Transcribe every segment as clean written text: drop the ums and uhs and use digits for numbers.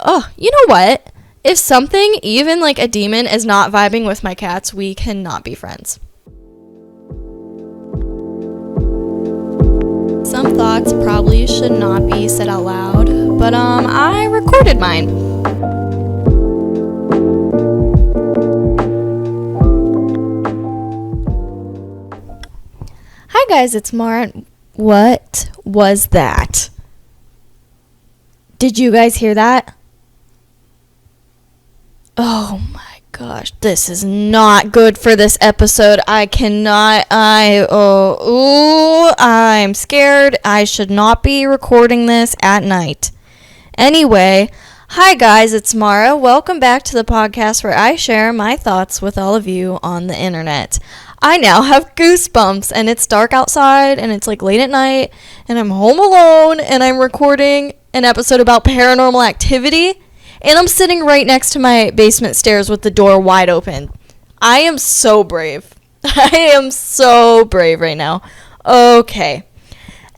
Oh, you know what? If something, even like a demon, is not vibing with my cats, we cannot be friends. Some thoughts probably should not be said out loud, but I recorded mine. Hi guys, it's Mara. What was that? Did you guys hear that? Oh my gosh, this is not good for this episode. I'm scared. I should not be recording this at night. Anyway, hi guys, it's Mara. Welcome back to the podcast where I share my thoughts with all of you on the internet. I now have goosebumps, and it's dark outside, and it's like late at night, and I'm home alone, and I'm recording an episode about paranormal activity. And I'm sitting right next to my basement stairs with the door wide open. I am so brave. I am so brave right now. Okay.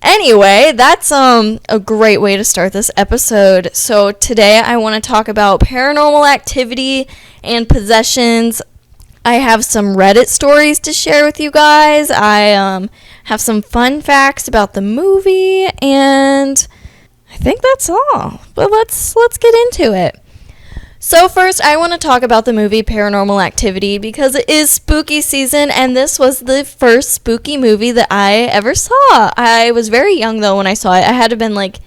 Anyway, that's a great way to start this episode. So today I want to talk about paranormal activity and possessions. I have some Reddit stories to share with you guys. I have some fun facts about the movie, and I think that's all, but let's get into it. So first, I want to talk about the movie Paranormal Activity because it is spooky season, and this was the first spooky movie that I ever saw. I was very young, though, when I saw it. I had to have been like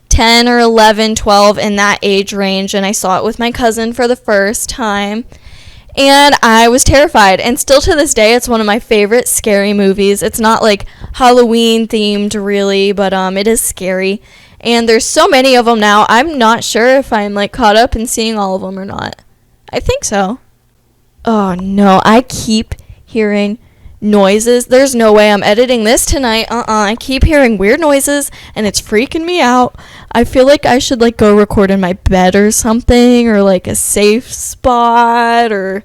10 or 11, 12 in that age range, and I saw it with my cousin for the first time, and I was terrified. And still to this day, it's one of my favorite scary movies. It's not like Halloween themed, really, but it is scary. And there's so many of them now. I'm not sure if I'm like caught up in seeing all of them or not. I think so. Oh no, I keep hearing noises. There's no way I'm editing this tonight. I keep hearing weird noises and it's freaking me out. I feel like I should like go record in my bed or something, or like a safe spot, or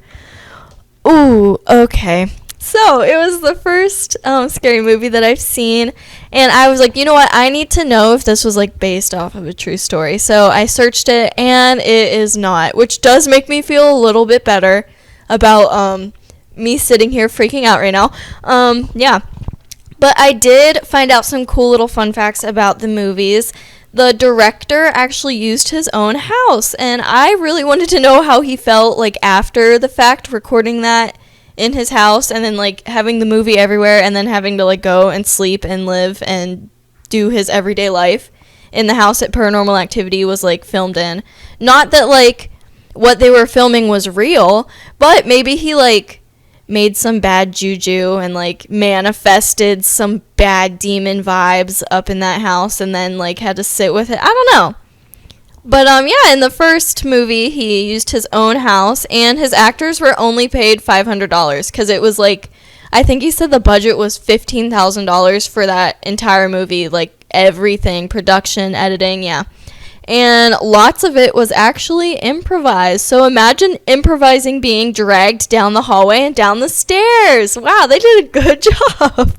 ooh, okay. So, it was the first scary movie that I've seen, and I was like, you know what, I need to know if this was, like, based off of a true story. So, I searched it, and it is not, which does make me feel a little bit better about me sitting here freaking out right now. Yeah. But I did find out some cool little fun facts about the movies. The director actually used his own house, and I really wanted to know how he felt, like, after the fact, recording that in his house, and then like having the movie everywhere, and then having to like go and sleep and live and do his everyday life in the house that Paranormal Activity was like filmed in. Not that like what they were filming was real, but maybe he like made some bad juju and like manifested some bad demon vibes up in that house and then like had to sit with it. I don't know. But, yeah, in the first movie, he used his own house, and his actors were only paid $500, because it was, like, I think he said the budget was $15,000 for that entire movie, like, everything, production, editing, yeah. And lots of it was actually improvised, so imagine improvising being dragged down the hallway and down the stairs. Wow, they did a good job.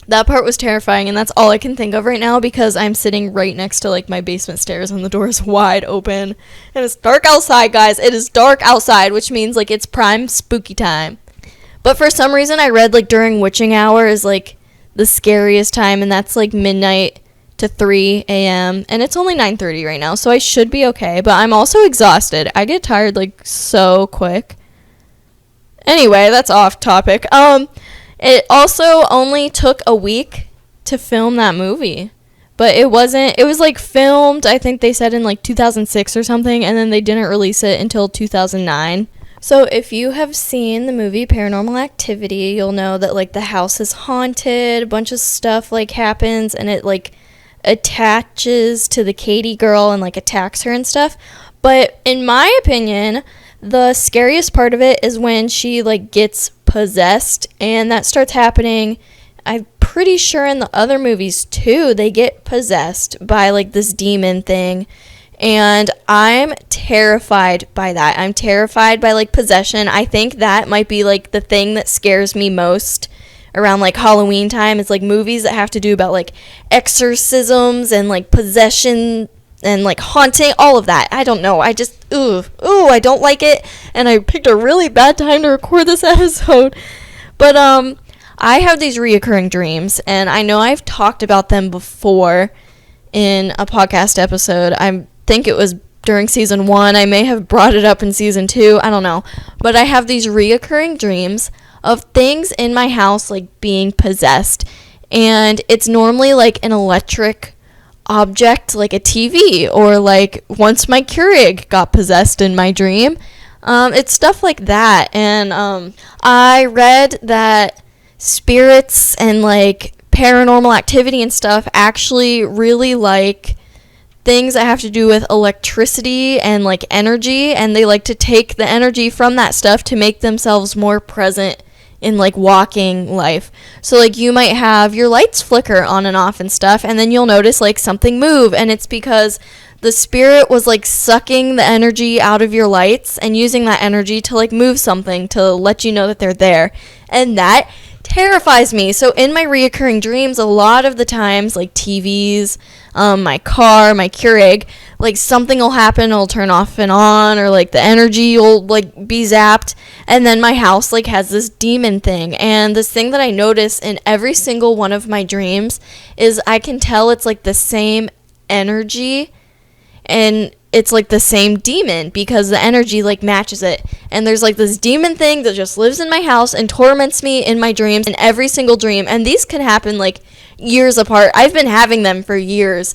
That part was terrifying, and that's all I can think of right now because I'm sitting right next to, like, my basement stairs, and the door is wide open. And it's dark outside, guys. It is dark outside, which means, like, it's prime spooky time. But for some reason, I read, like, during witching hour is, like, the scariest time, and that's, like, midnight to 3 a.m. And it's only 9:30 right now, so I should be okay. But I'm also exhausted. I get tired, like, so quick. Anyway, that's off topic. It also only took a week to film that movie, but it was like filmed, I think they said in like 2006 or something, and then they didn't release it until 2009. So if you have seen the movie Paranormal Activity, you'll know that like the house is haunted, a bunch of stuff like happens, and it like attaches to the Katie girl and like attacks her and stuff. But in my opinion, the scariest part of it is when she like gets possessed, and that starts happening. I'm pretty sure in the other movies too, they get possessed by like this demon thing, and I'm terrified by that. I'm terrified by like possession. I think that might be like the thing that scares me most around like Halloween time. Is like movies that have to do about like exorcisms and like possession and like haunting, all of that. I don't know. I just, I don't like it. And I picked a really bad time to record this episode. But, I have these reoccurring dreams, and I know I've talked about them before in a podcast episode. I think it was during season 1. I may have brought it up in season 2. I don't know. But I have these reoccurring dreams of things in my house, like, being possessed. And it's normally, like, an electric object, like a TV, or, like, once my Keurig got possessed in my dream. It's stuff like that. And I read that spirits and like paranormal activity and stuff actually really like things that have to do with electricity and like energy, and they like to take the energy from that stuff to make themselves more present in like walking life. So like you might have your lights flicker on and off and stuff, and then you'll notice like something move, and it's because the spirit was like sucking the energy out of your lights and using that energy to like move something to let you know that they're there. And that terrifies me. So in my reoccurring dreams, a lot of the times, like TVs, my car, my Keurig, like something will happen, it'll turn off and on, or like the energy will like be zapped, and then my house like has this demon thing. And this thing that I notice in every single one of my dreams is I can tell it's like the same energy, and it's like the same demon because the energy like matches it. And there's like this demon thing that just lives in my house and torments me in my dreams, in every single dream. And these can happen like years apart. I've been having them for years.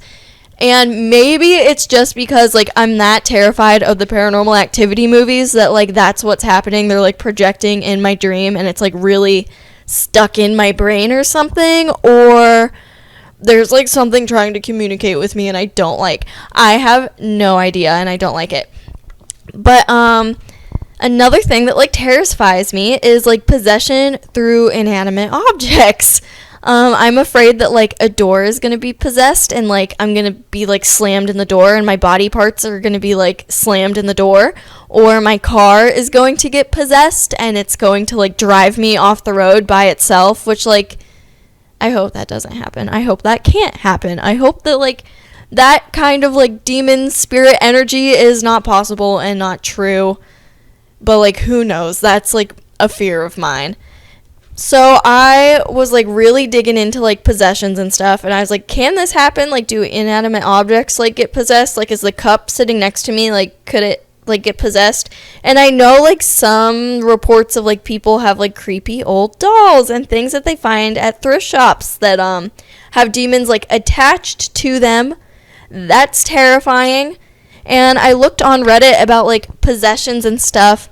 And maybe it's just because like I'm that terrified of the Paranormal Activity movies that like that's what's happening. They're like projecting in my dream, and it's like really stuck in my brain or something, or there's like something trying to communicate with me and I don't like. I have no idea, and I don't like it. But another thing that like terrifies me is like possession through inanimate objects. I'm afraid that like a door is going to be possessed, and like I'm going to be like slammed in the door, and my body parts are going to be like slammed in the door, or my car is going to get possessed and it's going to like drive me off the road by itself, which like I hope that doesn't happen. I hope that can't happen. I hope that like that kind of like demon spirit energy is not possible and not true. But like who knows? That's like a fear of mine. So I was like really digging into like possessions and stuff, and I was like, can this happen? Like, do inanimate objects like get possessed? Like, is the cup sitting next to me, like, could it like get possessed? And I know like some reports of like people have like creepy old dolls and things that they find at thrift shops that have demons like attached to them. That's terrifying. And I looked on Reddit about like possessions and stuff,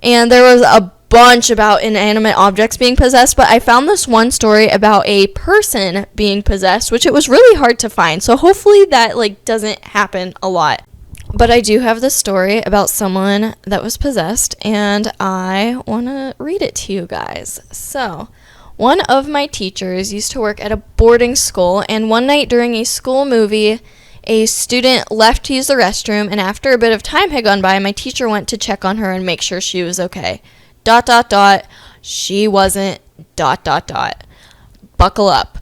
and there was a bunch about inanimate objects being possessed, but I found this one story about a person being possessed, which it was really hard to find. So hopefully that like doesn't happen a lot. But I do have this story about someone that was possessed, and I want to read it to you guys. So, one of my teachers used to work at a boarding school, and one night during a school movie, a student left to use the restroom, and after a bit of time had gone by, my teacher went to check on her and make sure she was okay. ... She wasn't ... Buckle up.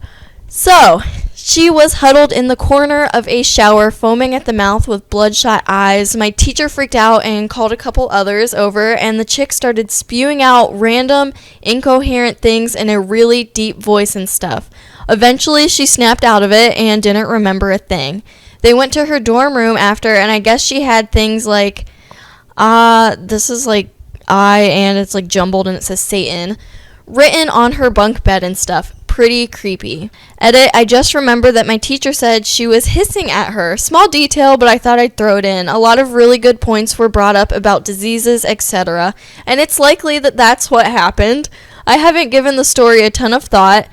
So, she was huddled in the corner of a shower, foaming at the mouth with bloodshot eyes. My teacher freaked out and called a couple others over, and the chick started spewing out random, incoherent things in a really deep voice and stuff. Eventually, she snapped out of it and didn't remember a thing. They went to her dorm room after, and I guess she had things like, this is like and it's like jumbled and it says Satan, written on her bunk bed and stuff. Pretty creepy. Edit, I just remember that my teacher said she was hissing at her. Small detail, but I thought I'd throw it in. A lot of really good points were brought up about diseases, etc. And it's likely that that's what happened. I haven't given the story a ton of thought.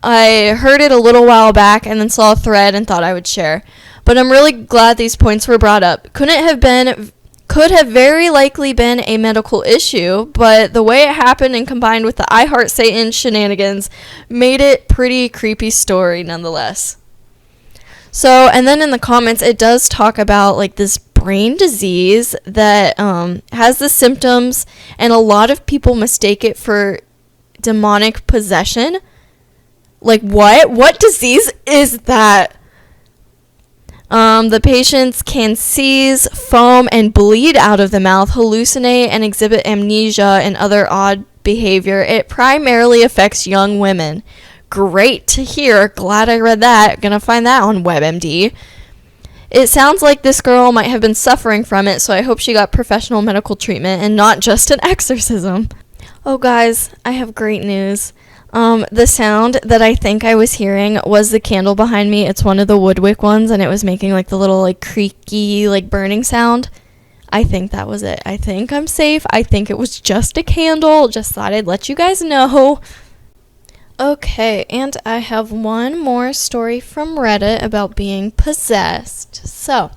I heard it a little while back and then saw a thread and thought I would share. But I'm really glad these points were brought up. Could have very likely been a medical issue, but the way it happened and combined with the I Heart Satan shenanigans made it pretty creepy story nonetheless. So, and then in the comments, it does talk about like this brain disease that has the symptoms, and a lot of people mistake it for demonic possession. Like what? What disease is that? The patients can seize, foam, and bleed out of the mouth, hallucinate, and exhibit amnesia and other odd behavior. It primarily affects young women. Great to hear. Glad I read that. Gonna find that on WebMD. It sounds like this girl might have been suffering from it, so I hope she got professional medical treatment and not just an exorcism. Oh, guys, I have great news. The sound that I think I was hearing was the candle behind me. It's one of the woodwick ones, and it was making like the little like creaky like burning sound. I think that was it. I think I'm safe. I think it was just a candle. Just thought I'd let you guys know. Okay, and I have one more story from Reddit about being possessed. So,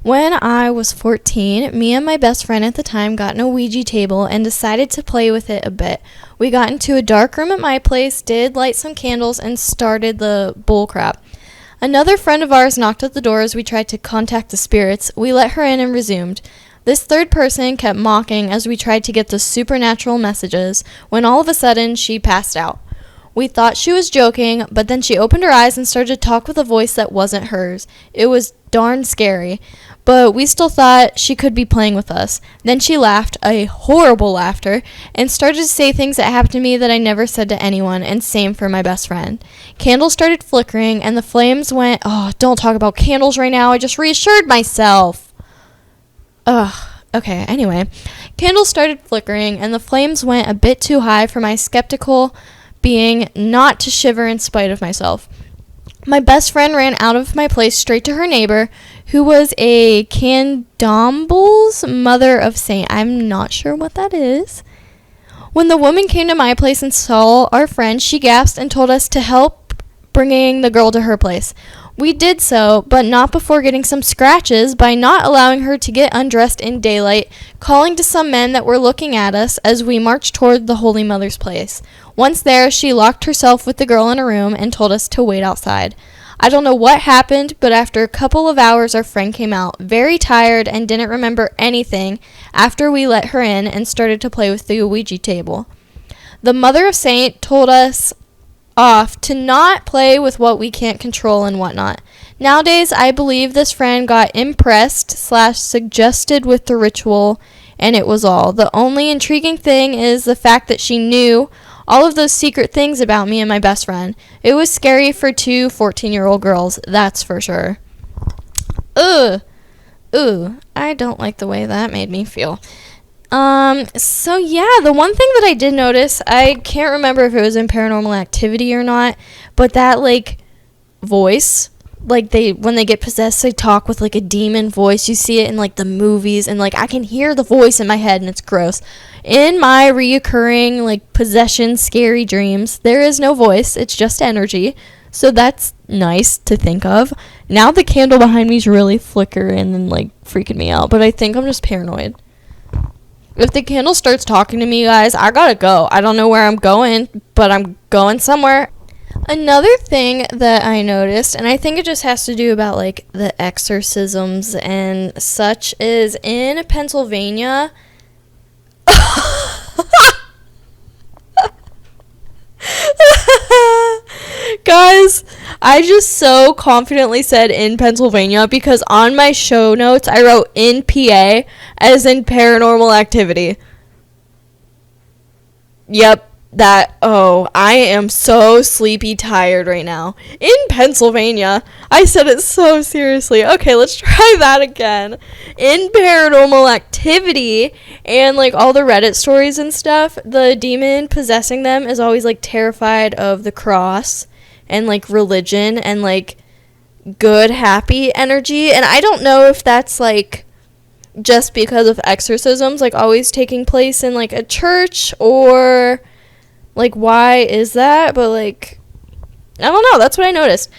when I was 14, me and my best friend at the time got an Ouija table and decided to play with it a bit. We got into a dark room at my place, did light some candles, and started the bullcrap. Another friend of ours knocked at the door as we tried to contact the spirits. We let her in and resumed. This third person kept mocking as we tried to get the supernatural messages, when all of a sudden she passed out. We thought she was joking, but then she opened her eyes and started to talk with a voice that wasn't hers. It was darn scary, but we still thought she could be playing with us. Then she laughed, a horrible laughter, and started to say things that happened to me that I never said to anyone, and same for my best friend. Candles started flickering, and the flames went... Oh, don't talk about candles right now. I just reassured myself. Ugh. Okay, anyway. Candles started flickering, and the flames went a bit too high for my skeptical being not to shiver in spite of myself. My best friend ran out of my place straight to her neighbor, who was a Candomble's mother of saint. I'm not sure what that is. When the woman came to my place and saw our friend, she gasped and told us to help bringing the girl to her place. We did so, but not before getting some scratches by not allowing her to get undressed in daylight, calling to some men that were looking at us as we marched toward the Holy Mother's place. Once there, she locked herself with the girl in a room and told us to wait outside. I don't know what happened, but after a couple of hours our friend came out, very tired and didn't remember anything after we let her in and started to play with the Ouija table. The Mother of Saint told us off to not play with what we can't control and whatnot. Nowadays, I believe this friend got impressed/suggested with the ritual, and it was all. The only intriguing thing is the fact that she knew all of those secret things about me and my best friend. It was scary for two 14-year-old girls, that's for sure. Ugh. Ooh, I don't like the way that made me feel. So yeah, the one thing that I did notice, I can't remember if it was in Paranormal Activity or not, but that, like, voice, like, when they get possessed, they talk with, like, a demon voice. You see it in, like, the movies, and, like, I can hear the voice in my head, and it's gross. In my reoccurring, like, possession, scary dreams, there is no voice, it's just energy, so that's nice to think of. Now the candle behind me is really flickering and, like, freaking me out, but I think I'm just paranoid. If the candle starts talking to me, guys, I gotta go. I don't know where I'm going, but I'm going somewhere. Another thing that I noticed, and I think it just has to do about, like, the exorcisms and such, is in Pennsylvania. Guys, I just so confidently said in Pennsylvania because on my show notes I wrote in PA as in Paranormal Activity. Yep, I am so sleepy tired right now. In Pennsylvania, I said it so seriously. Okay, let's try that again. In Paranormal Activity and, like, all the Reddit stories and stuff, the demon possessing them is always, like, terrified of the cross and, like, religion and, like, good, happy energy. And I don't know if that's, like, just because of exorcisms, like, always taking place in, like, a church, or, like, why is that? But, like, I don't know. That's what I noticed.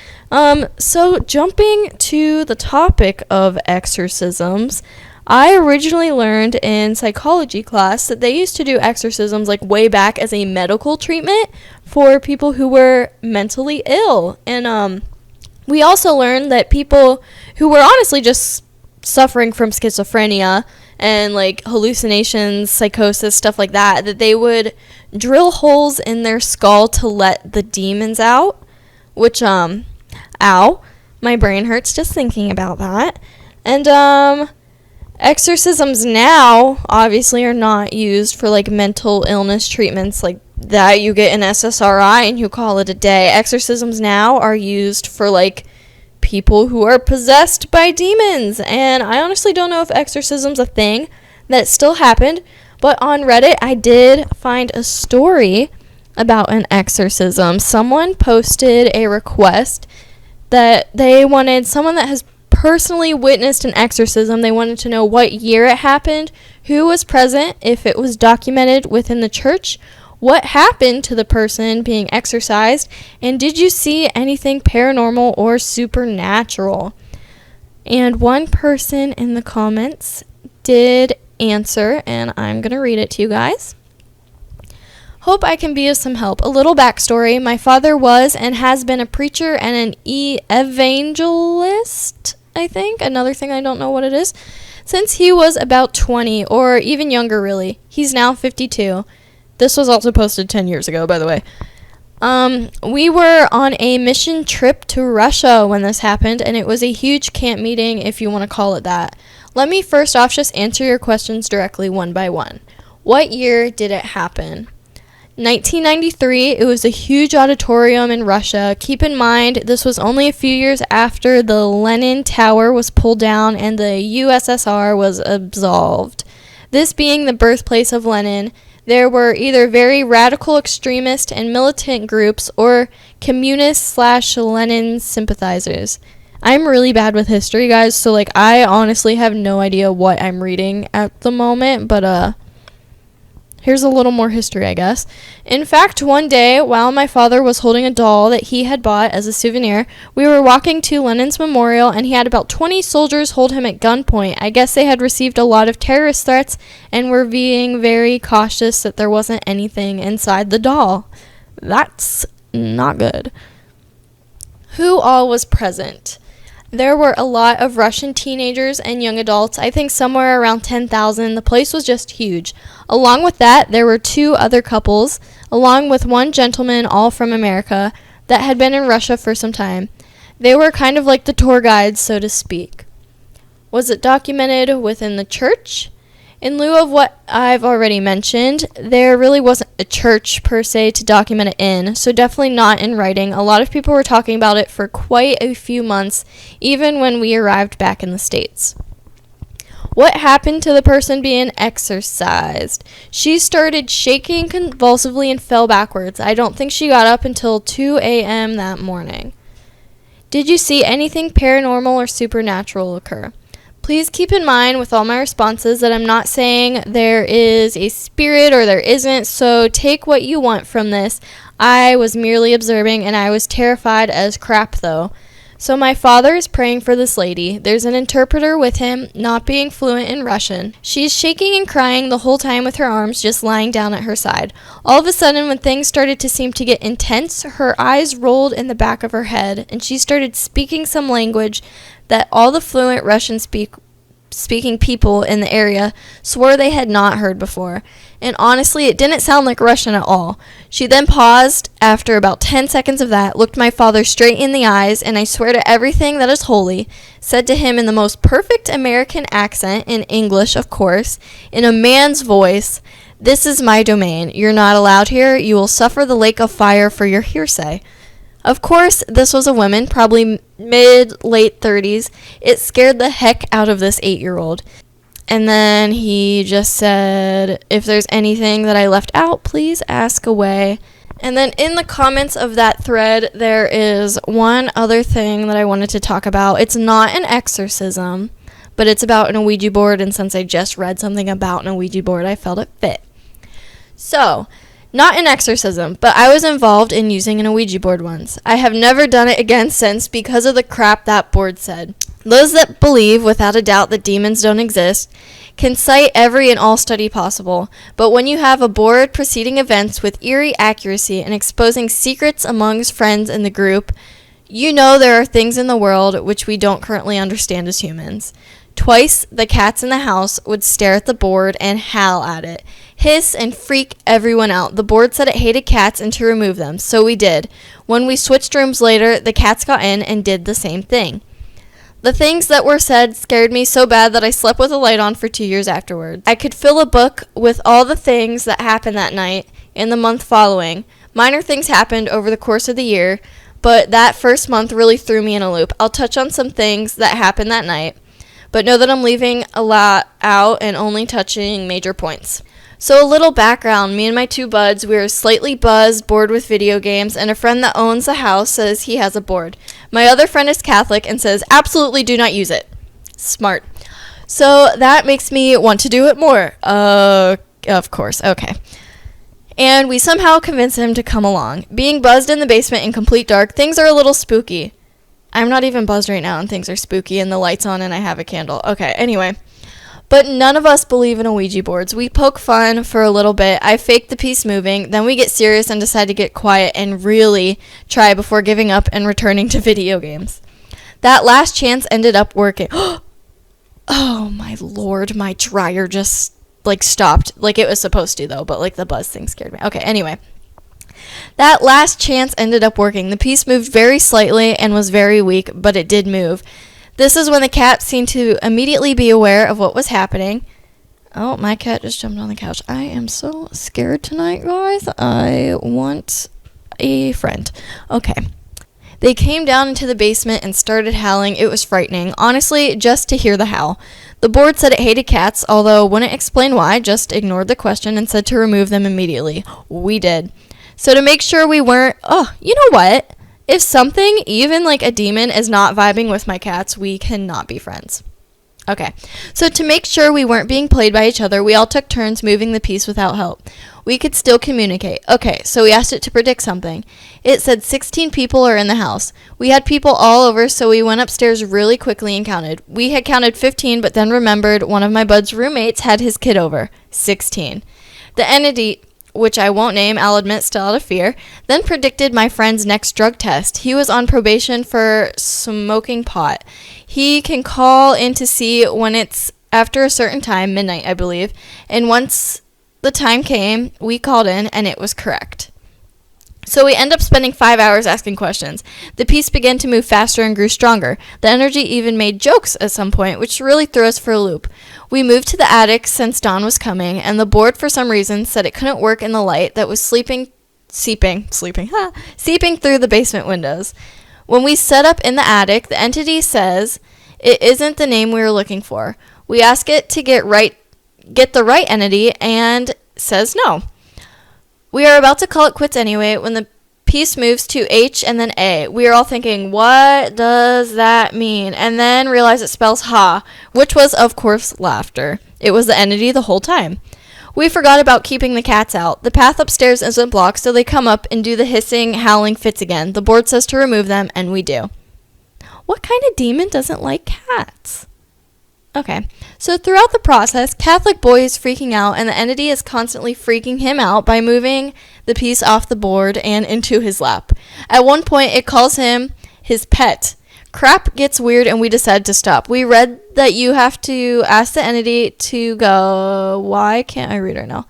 So jumping to the topic of exorcisms, I originally learned in psychology class that they used to do exorcisms, like, way back as a medical treatment for people who were mentally ill. And we also learned that people who were honestly just suffering from schizophrenia and, like, hallucinations, psychosis, stuff like that, that they would drill holes in their skull to let the demons out, which, ow. My brain hurts just thinking about that. And, exorcisms now obviously are not used for like mental illness treatments like that you get an SSRI and you call it a day. Exorcisms now are used for like people who are possessed by demons. And I honestly don't know if exorcism's a thing that still happened, but on Reddit I did find a story about an exorcism. Someone posted a request that they wanted someone that has personally witnessed an exorcism. They wanted to know what year it happened, who was present, if it was documented within the church, what happened to the person being exorcised, and did you see anything paranormal or supernatural? And one person in the comments did answer, and I'm going to read it to you guys. Hope I can be of some help. A little backstory. My father was and has been a preacher and an evangelist, I think. Another thing I don't know what it is. Since he was about 20 or even younger, really. He's now 52. This was also posted 10 years ago, by the way. We were on a mission trip to Russia when this happened, and it was a huge camp meeting, if you want to call it that. Let me first off just answer your questions directly one by one. What year did it happen? 1993, it was a huge auditorium in Russia. Keep in mind, this was only a few years after the Lenin Tower was pulled down and the USSR was absolved. This being the birthplace of Lenin, there were either very radical extremist and militant groups or communist/Lenin sympathizers. I'm really bad with history, guys, so I honestly have no idea what I'm reading at the moment, but here's a little more history, I guess. In fact, one day, while my father was holding a doll that he had bought as a souvenir, we were walking to Lenin's memorial, and he had about 20 soldiers hold him at gunpoint. I guess they had received a lot of terrorist threats and were being very cautious that there wasn't anything inside the doll. That's not good. Who all was present? There were a lot of Russian teenagers and young adults, I think somewhere around 10,000. The place was just huge. Along with that, there were 2 other couples, along with one gentleman, all from America, that had been in Russia for some time. They were kind of like the tour guides, so to speak. Was it documented within the church? In lieu of what I've already mentioned, there really wasn't a church per se to document it in, so definitely not in writing. A lot of people were talking about it for quite a few months, even when we arrived back in the States. What happened to the person being exorcised? She started shaking convulsively and fell backwards. I don't think she got up until 2 a.m. that morning. Did you see anything paranormal or supernatural occur? Please keep in mind with all my responses that I'm not saying there is a spirit or there isn't, so take what you want from this. I was merely observing, and I was terrified as crap, though. So my father is praying for this lady. There's an interpreter with him, not being fluent in Russian. She's shaking and crying the whole time with her arms just lying down at her side. All of a sudden, when things started to seem to get intense, her eyes rolled in the back of her head, and she started speaking some language that all the fluent Russian speaking people in the area swore they had not heard before. And honestly, it didn't sound like Russian at all. She then paused after about 10 seconds of that, looked my father straight in the eyes, and I swear to everything that is holy, said to him in the most perfect American accent, in English, of course, in a man's voice, "This is my domain. You're not allowed here. You will suffer the lake of fire for your hearsay." Of course, this was a woman, probably mid-late 30s. It scared the heck out of this 8-year-old. And then he just said, if there's anything that I left out, please ask away. And then in the comments of that thread, there is one other thing that I wanted to talk about. It's not an exorcism, but it's about an Ouija board, and since I just read something about an Ouija board, I felt it fit. So, not an exorcism, but I was involved in using an Ouija board once. I have never done it again since because of the crap that board said. Those that believe, without a doubt, that demons don't exist can cite every and all study possible, but when you have a board preceding events with eerie accuracy and exposing secrets amongst friends in the group, you know there are things in the world which we don't currently understand as humans. Twice, the cats in the house would stare at the board and howl at it, hiss and freak everyone out. The board said it hated cats and to remove them, so we did. When we switched rooms later, the cats got in and did the same thing. The things that were said scared me so bad that I slept with a light on for 2 years afterwards. I could fill a book with all the things that happened that night and the month following. Minor things happened over the course of the year, but that first month really threw me in a loop. I'll touch on some things that happened that night, but know that I'm leaving a lot out and only touching major points. So a little background, me and my 2 buds, we were slightly buzzed, bored with video games, and a friend that owns the house says he has a board. My other friend is Catholic and says, absolutely do not use it. Smart. So that makes me want to do it more. Of course, okay. And we somehow convince him to come along. Being buzzed in the basement in complete dark, things are a little spooky. I'm not even buzzed right now and things are spooky and the light's on and I have a candle. Okay, anyway. But none of us believe in Ouija boards. We poke fun for a little bit. I fake the piece moving. Then we get serious and decide to get quiet and really try before giving up and returning to video games. That last chance ended up working. Oh my lord, my dryer just stopped. It was supposed to though, but the buzz thing scared me. Okay, anyway. That last chance ended up working. The piece moved very slightly and was very weak, but it did move. This is when the cat seemed to immediately be aware of what was happening. Oh, my cat just jumped on the couch. I am so scared tonight, guys. I want a friend. Okay. They came down into the basement and started howling. It was frightening. Honestly, just to hear the howl. The board said it hated cats, although wouldn't explain why, just ignored the question and said to remove them immediately. We did. So to make sure we weren't... Oh, you know what? If something, even a demon, is not vibing with my cats, we cannot be friends. Okay, so to make sure we weren't being played by each other, we all took turns moving the piece without help. We could still communicate. Okay, so we asked it to predict something. It said 16 people are in the house. We had people all over, so we went upstairs really quickly and counted. We had counted 15, but then remembered one of my bud's roommates had his kid over. 16. The entity, which I won't name, I'll admit still out of fear, then predicted my friend's next drug test. He was on probation for smoking pot. He can call in to see when it's after a certain time, midnight I believe, and once the time came, we called in and it was correct. So we end up spending 5 hours asking questions. The piece began to move faster and grew stronger. The energy even made jokes at some point, which really threw us for a loop. We moved to the attic since dawn was coming, and the board for some reason said it couldn't work in the light that was seeping through the basement windows. When we set up in the attic, the entity says it isn't the name we were looking for. We ask it to get the right entity and says no. We are about to call it quits anyway when the piece moves to H and then A. We are all thinking, what does that mean? And then realize it spells ha, which was, of course, laughter. It was the entity the whole time. We forgot about keeping the cats out. The path upstairs isn't blocked, so they come up and do the hissing, howling fits again. The board says to remove them, and we do. What kind of demon doesn't like cats? Okay, so throughout the process, Catholic boy is freaking out, and the entity is constantly freaking him out by moving the piece off the board and into his lap. At one point, it calls him his pet. Crap gets weird, and we decide to stop. We read that you have to ask the entity to go... Why can't I read right now?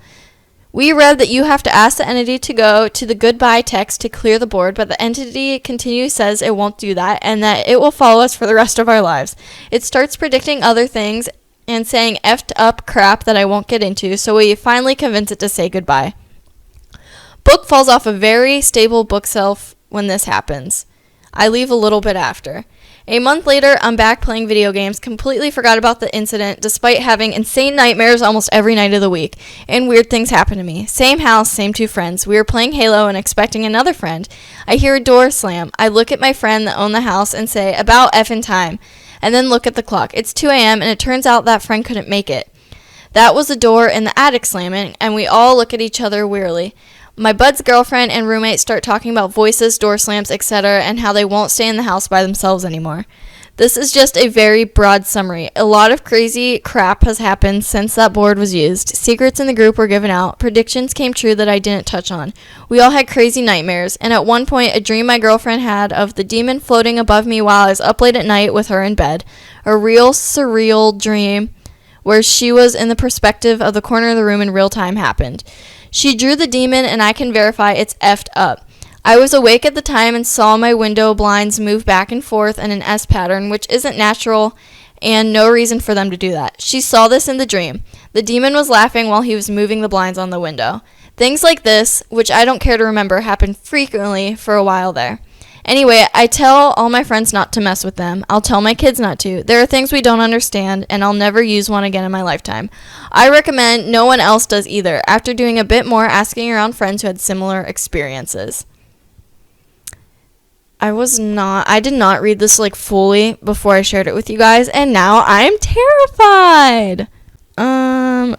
We read that you have to ask the entity to go to the goodbye text to clear the board, but the entity continually says it won't do that and that it will follow us for the rest of our lives. It starts predicting other things and saying effed up crap that I won't get into, so we finally convince it to say goodbye. Book falls off a very stable bookshelf when this happens. I leave a little bit after. A month later, I'm back playing video games, completely forgot about the incident, despite having insane nightmares almost every night of the week, and weird things happen to me. Same house, same 2 friends. We were playing Halo and expecting another friend. I hear a door slam. I look at my friend that owned the house and say, about effing time, and then look at the clock. It's 2 a.m., and it turns out that friend couldn't make it. That was the door in the attic slamming, and we all look at each other wearily. My bud's girlfriend and roommate start talking about voices, door slams, etc., and how they won't stay in the house by themselves anymore. This is just a very broad summary. A lot of crazy crap has happened since that board was used. Secrets in the group were given out. Predictions came true that I didn't touch on. We all had crazy nightmares, and at one point a dream my girlfriend had of the demon floating above me while I was up late at night with her in bed. a real surreal dream where she was in the perspective of the corner of the room in real time happened. She drew the demon, and I can verify it's effed up. I was awake at the time and saw my window blinds move back and forth in an S pattern, which isn't natural and no reason for them to do that. She saw this in the dream. The demon was laughing while he was moving the blinds on the window. Things like this, which I don't care to remember, happened frequently for a while there. Anyway, I tell all my friends not to mess with them. I'll tell my kids not to. There are things we don't understand, and I'll never use one again in my lifetime. I recommend no one else does either, after doing a bit more asking around friends who had similar experiences. I did not read this fully before I shared it with you guys, and now I'm terrified.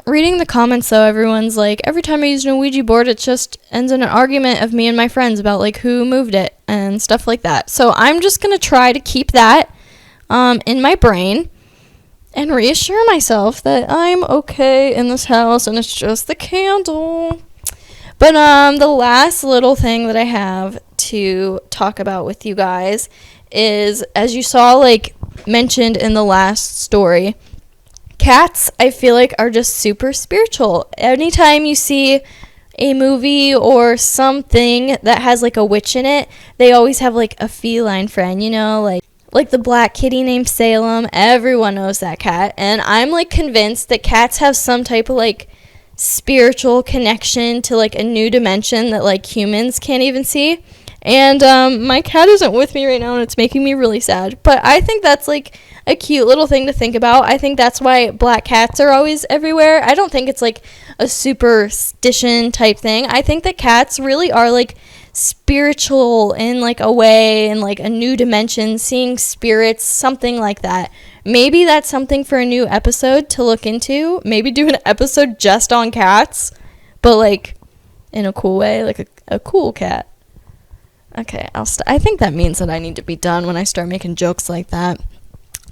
Reading the comments though, everyone's like, every time I use an Ouija board, it just ends in an argument of me and my friends about who moved it and stuff like that. So I'm just gonna try to keep that in my brain and reassure myself that I'm okay in this house and it's just the candle. But the last little thing that I have to talk about with you guys is, as you saw mentioned in the last story, cats, I feel are just super spiritual. Anytime you see a movie or something that has a witch in it, they always have a feline friend, like the black kitty named Salem. Everyone knows that cat, and I'm convinced that cats have some type of spiritual connection to a new dimension that humans can't even see. And my cat isn't with me right now, and it's making me really sad, but I think that's a cute little thing to think about. I think that's why black cats are always everywhere. I don't think it's a superstition type thing. I think that cats really are spiritual in a way, in a new dimension, seeing spirits, something like that. Maybe that's something for a new episode to look into. Maybe do an episode just on cats, but in a cool way, a cool cat. Okay, I think that means that I need to be done when I start making jokes like that.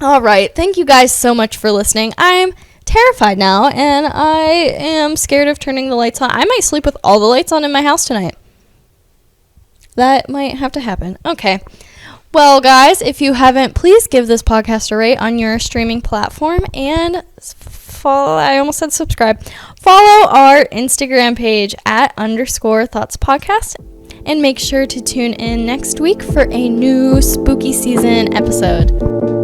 All right, thank you guys so much for listening. I'm terrified now, and I am scared of turning the lights on. I might sleep with all the lights on in my house tonight. That might have to happen. Okay. Well, guys, if you haven't, please give this podcast a rate on your streaming platform, and I almost said subscribe. Follow our Instagram page @_thoughtspodcast, and make sure to tune in next week for a new spooky season episode.